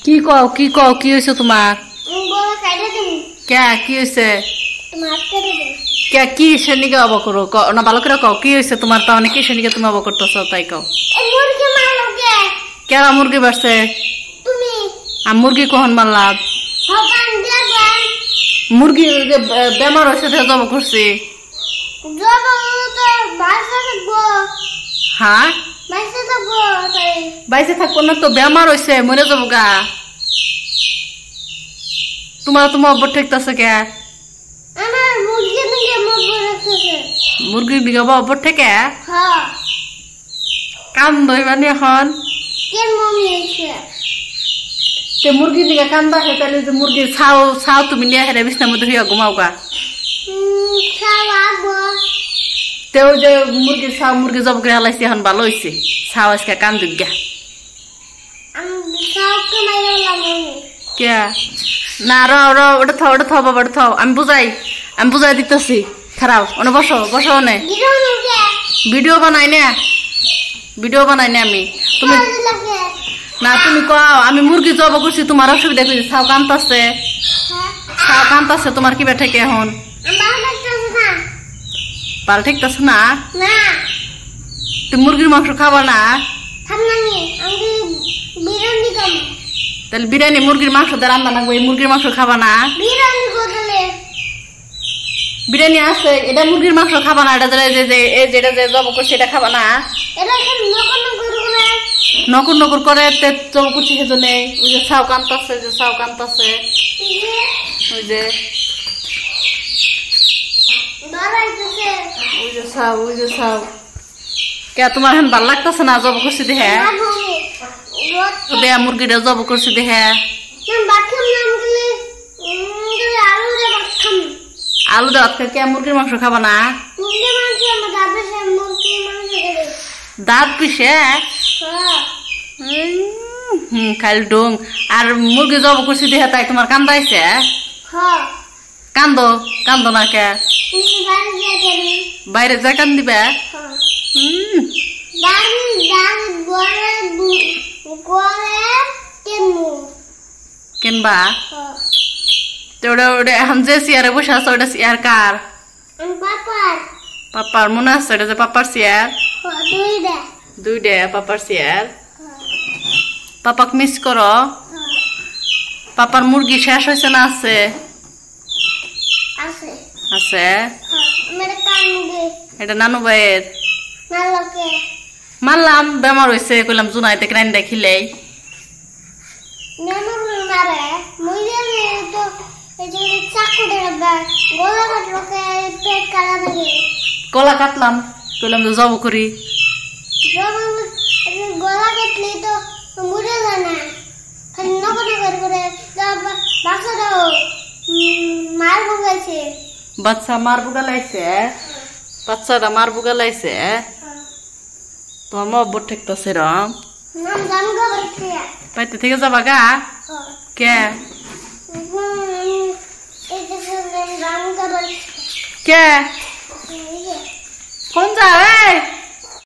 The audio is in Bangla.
কি কও কি হইছে তোমার কে কি হইছে কে কি শনিকে অব করো না ভালো করে কও কি হইছে তোমার তাহলে কি শনিকে তুমি অব করতেছো তাই কও কেরা মুরগি বাড়ছে মুরগি কখন মারলাম মুরগি বেমার হয়েছে জব করছি হ্যাঁ বাইসে থাকবো না তো বেমার হয়েছে মরে যাবো গা তোমার অব্বর ঠেকতেছে কে মুরগির দিকে অব্বর ঠেকে কান ধরবানি এখন মুরগির দিকে কান্দা হে তাহলে যে মুরগির ছাও তুমি নিয়ে হেরে বিছনার মধ্যে হইয়া ঘুমাও গা তেও যে মুরগি জব করে হালাইছে এখন ভালো হয়েছে ছাও আজকে কান দুগা কে না র ওটা থাও বাবা ওটা থাও আমি বুঝাই দিতেছি খারাপ ওনে বসো ওনে ভিডিও বানাই না আমি তুমি না তুমি কও আমি মুরগি জব করছি তোমার অসুবিধা কইছি ছাও কান্তাছে তোমার কি বেঠে কে এখন পাল ঠিকতাছে না তুমি মুরগির মাংস খাবা না তাহলে বিরিয়ানি মুরগির মাংস দিয়ে রান্না লাগবে মুরগির মাংস খাবা না বিরিয়ানি আছে এটা মুরগির মাংস খাবা না এটা যেটা যে জব করছে এটা খাবা না নকুর করে জব করছি সেজন্য ওই যে ছাও কান্তাছে ওই যে ছাও কে তোমার এখন ভাল লাগতেছে না জব করছি দেখে মুরগিটা জব করছি দেখে আলু দেওয়া কে মুরগির মাংস খাবা না দাঁত পিসে খালি ডোং আর মুরগি জব করছি দেখে তাই তোমার কান্দাইছে কান্দো না কে বাইরে যা কান দিবে কেনবা ওটা এখন যে চেয়ারে বসে আছে ওটা চেয়ার কার পাপার মনে আছে এটা যে পাপার চেয়ার দুইটা পাপার চেয়ার পাপাক মিস করো পাপার মুরগি শেষ হয়েছে না আছে এটা নানু ভাইয়ের মারলাম বেমার হয়েছে কইলাম জুনাইতে ক্রাইন দেখিলেই গলা কাটলাম কইলাম তো জব করি গলা কাটলে তো মরে যায় না খালি নকর করে বাচ্চাটা মার বুগালাইছে তোমার মব্বর ঠেকতেছে রম পাইতে থেকে যাবা গা কে কে কোন যা